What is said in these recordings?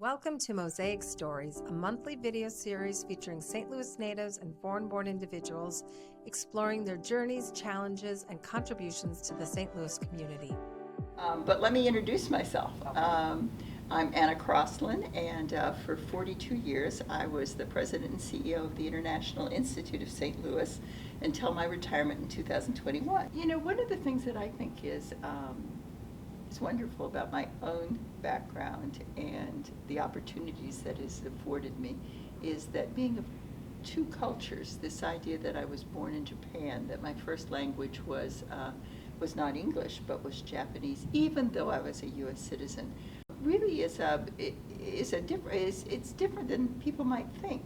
Welcome to Mosaic Stories, a monthly video series featuring St. Louis natives and foreign-born individuals exploring their journeys, challenges, and contributions to the St. Louis community. But let me introduce myself. I'm Anna Crosslin, and for 42 years I was the president and CEO of the International Institute of St. Louis until my retirement in 2021. You know, one of the things that I think is wonderful about my own background and the opportunities that it's afforded me is that being of two cultures, this idea that I was born in Japan, that my first language was not English but was Japanese, even though I was a U.S. citizen, really is different than people might think.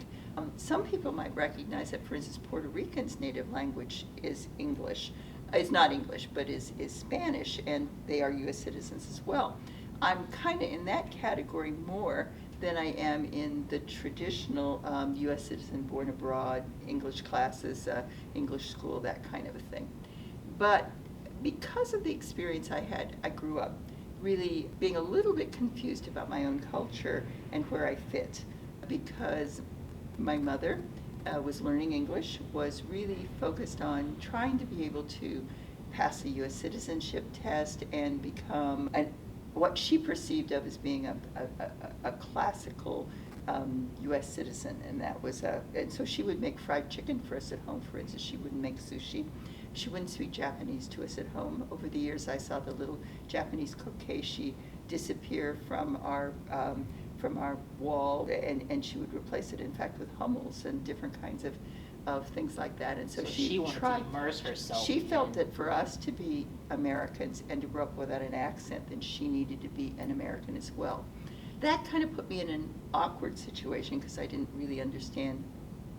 Some people might recognize that, for instance, Puerto Rican's native language is English. Is not English, but is Spanish, and they are U.S. citizens as well. I'm kind of in that category more than I am in the traditional U.S. citizen born abroad, English classes, English school, that kind of a thing. But because of the experience I had, I grew up really being a little bit confused about my own culture and where I fit, because my mother was learning English, was really focused on trying to be able to pass a U.S. citizenship test and become what she perceived of as being a classical U.S. citizen, and that was and so she would make fried chicken for us at home. For instance, she wouldn't make sushi. She wouldn't speak Japanese to us at home. Over the years, I saw the little Japanese kokeshi disappear from our wall, and she would replace it, in fact, with hummels and different kinds of things like that. And so she wanted to immerse herself. She felt that for us to be Americans and to grow up without an accent, then she needed to be an American as well. That kind of put me in an awkward situation because I didn't really understand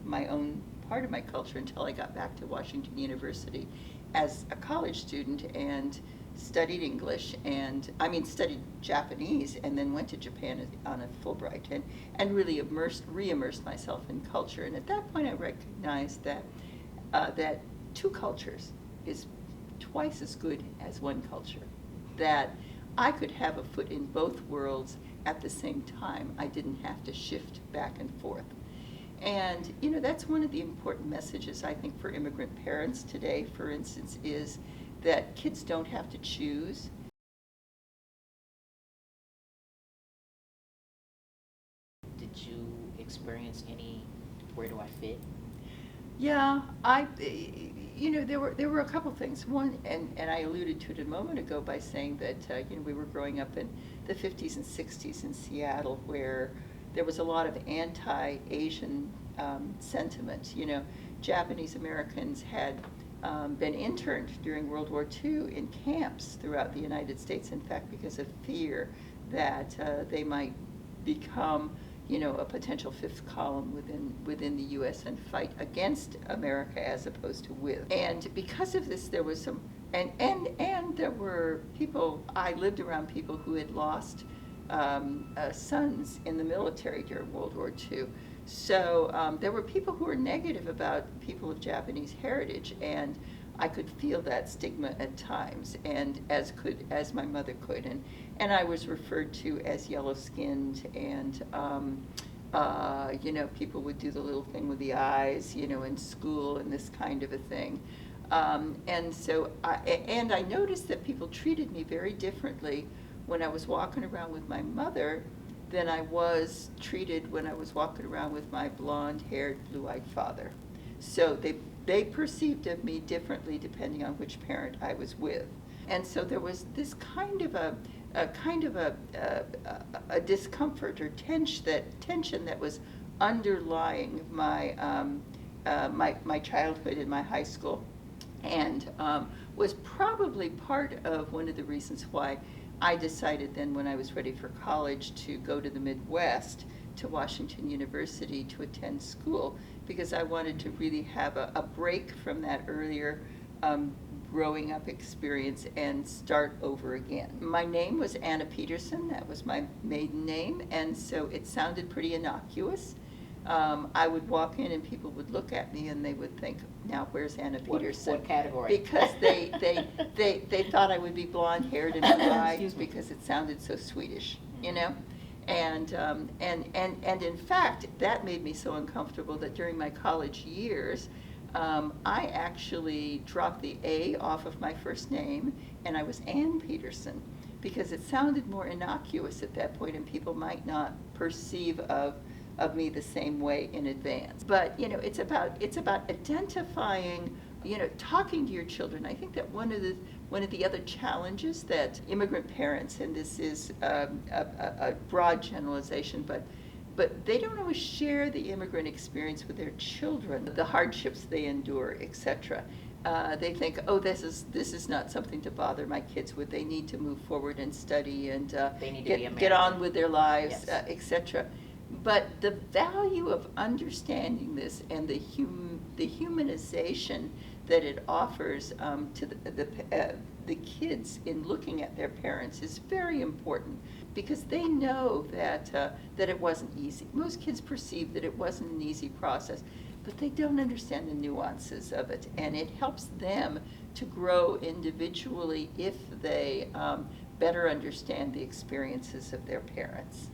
my own part of my culture until I got back to Washington University as a college student and studied English, and studied Japanese, and then went to Japan on a Fulbright and really re-immersed myself in culture. And at that point I recognized that that two cultures is twice as good as one culture, that I could have a foot in both worlds at the same time. I didn't have to shift back and forth. And you know, that's one of the important messages I think for immigrant parents today, for instance, is that kids don't have to choose. Did you experience any where do I fit? Yeah, there were a couple things. One, and I alluded to it a moment ago by saying that we were growing up in the 50s and 60s in Seattle, where there was a lot of anti-Asian sentiment. You know, Japanese Americans had been interned during World War II in camps throughout the United States, in fact, because of fear that they might become, a potential fifth column within the U.S. and fight against America as opposed to with. And because of this, there was some, and there were people, I lived around people who had lost sons in the military during World War II. So there were people who were negative about people of Japanese heritage, and I could feel that stigma at times, and as my mother could, and I was referred to as yellow-skinned, and people would do the little thing with the eyes, in school and this kind of a thing, and so I noticed that people treated me very differently when I was walking around with my mother than I was treated when I was walking around with my blonde-haired, blue-eyed father. So they perceived of me differently depending on which parent I was with. And so there was this kind of a discomfort or tension that was underlying my childhood in my high school, and was probably part of one of the reasons why I decided then, when I was ready for college, to go to the Midwest, to Washington University, to attend school, because I wanted to really have a break from that earlier growing up experience and start over again. My name was Anna Peterson. That was my maiden name, and so it sounded pretty innocuous. I would walk in and people would look at me and they would think, now where's Anna Peterson? What category? Because they thought I would be blonde-haired and blue eyes because it sounded so Swedish, And in fact, that made me so uncomfortable that during my college years, I actually dropped the A off of my first name, and I was Ann Peterson, because it sounded more innocuous at that point, and people might not perceive of me the same way in advance. But it's about identifying, talking to your children. I think that one of the other challenges that immigrant parents, and this is a broad generalization, but they don't always share the immigrant experience with their children, the hardships they endure, etc. They think, oh, this is not something to bother my kids with. They need to move forward and study and They need to get on with their lives, Yes. etc. But the value of understanding this and the humanization that it offers to the kids in looking at their parents is very important, because they know that it wasn't easy. Most kids perceive that it wasn't an easy process, but they don't understand the nuances of it, and it helps them to grow individually if they better understand the experiences of their parents.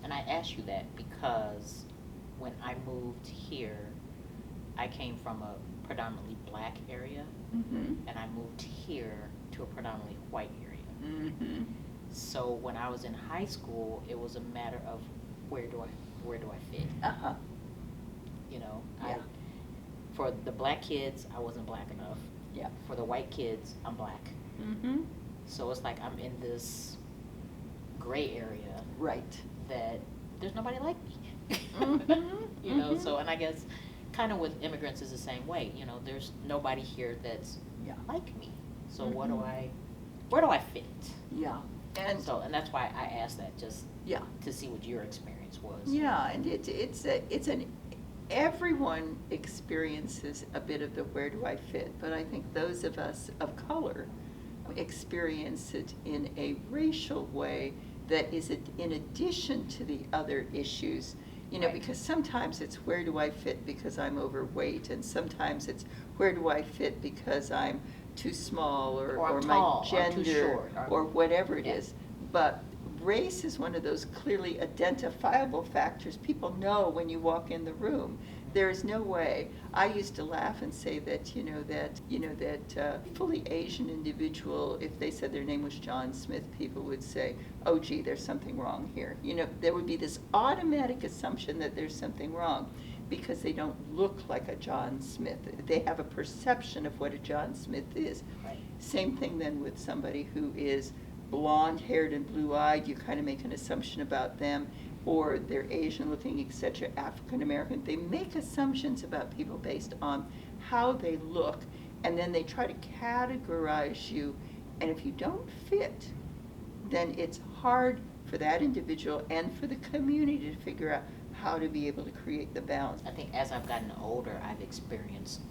And I ask you that because when I moved here, I came from a predominantly black area, Mm-hmm. and I moved here to a predominantly white area. Mm-hmm. So when I was in high school, it was a matter of where do I fit? Uh-huh. Yeah. For the black kids, I wasn't black enough. Yeah. For the white kids, I'm black. Mm-hmm. So it's like I'm in this gray area Right. that there's nobody like me. Mhm. So, and I guess kind of with immigrants is the same way. There's nobody here that's Yeah. like me. So Mhm. where do I fit? Yeah. And that's why I asked that, just Yeah. to see what your experience was. Yeah, and everyone experiences a bit of the where do I fit, but I think those of us of color experience it in a racial way that is in addition to the other issues. Right. Because sometimes it's where do I fit because I'm overweight, and sometimes it's where do I fit because I'm too small Or or I'm my tall, or gender too short, or whatever it Yeah. is. But race is one of those clearly identifiable factors. People know when you walk in the room. There is no way. I used to laugh and say that fully Asian individual, if they said their name was John Smith, people would say, "Oh, gee, there's something wrong here." There would be this automatic assumption that there's something wrong because they don't look like a John Smith. They have a perception of what a John Smith is. Right. Same thing then with somebody who is blonde-haired and blue-eyed. You kind of make an assumption about them, or they're Asian-looking, etc., African-American. They make assumptions about people based on how they look, and then they try to categorize you. And if you don't fit, then it's hard for that individual and for the community to figure out how to be able to create the balance. I think as I've gotten older, I've experienced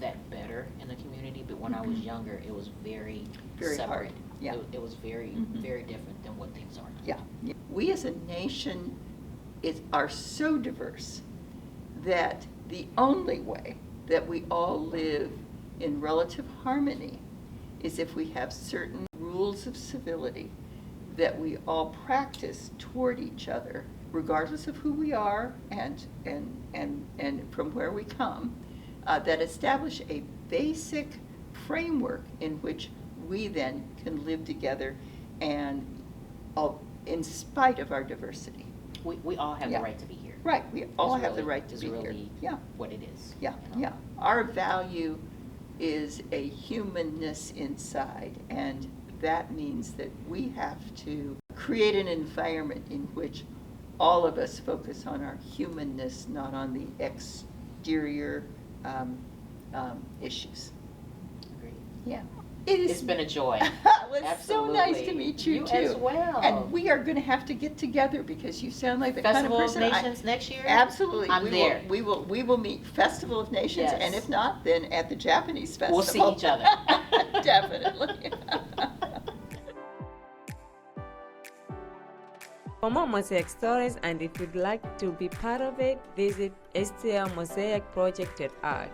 that better in the community, but when I was younger, it was very Very separate. hard. Yeah. It was very, Mhm. very different than what things are now. Yeah. We as a nation are so diverse that the only way that we all live in relative harmony is if we have certain rules of civility that we all practice toward each other, regardless of who we are and from where we come, that establish a basic framework in which we then can live together, and in spite of our diversity. We all have Yeah. the right to be here. Right, we all Is have the really- right to is be here. really Yeah, what it is. yeah, you know? yeah. Our value is a humanness inside, and that means that we have to create an environment in which all of us focus on our humanness, not on the exterior issues. Agreed. Yeah. It's been a joy. It was so nice to Absolutely. meet you, You too. as well. And we are going to have to get together because you sound like the Festival kind of of person. Nations next year? Absolutely. I'm there. We will meet Festival of Nations, Yes. and if not, then at the Japanese Festival. We'll see each other. Definitely. For more Mosaic stories, and if you'd like to be part of it, visit stlmosaicproject.org.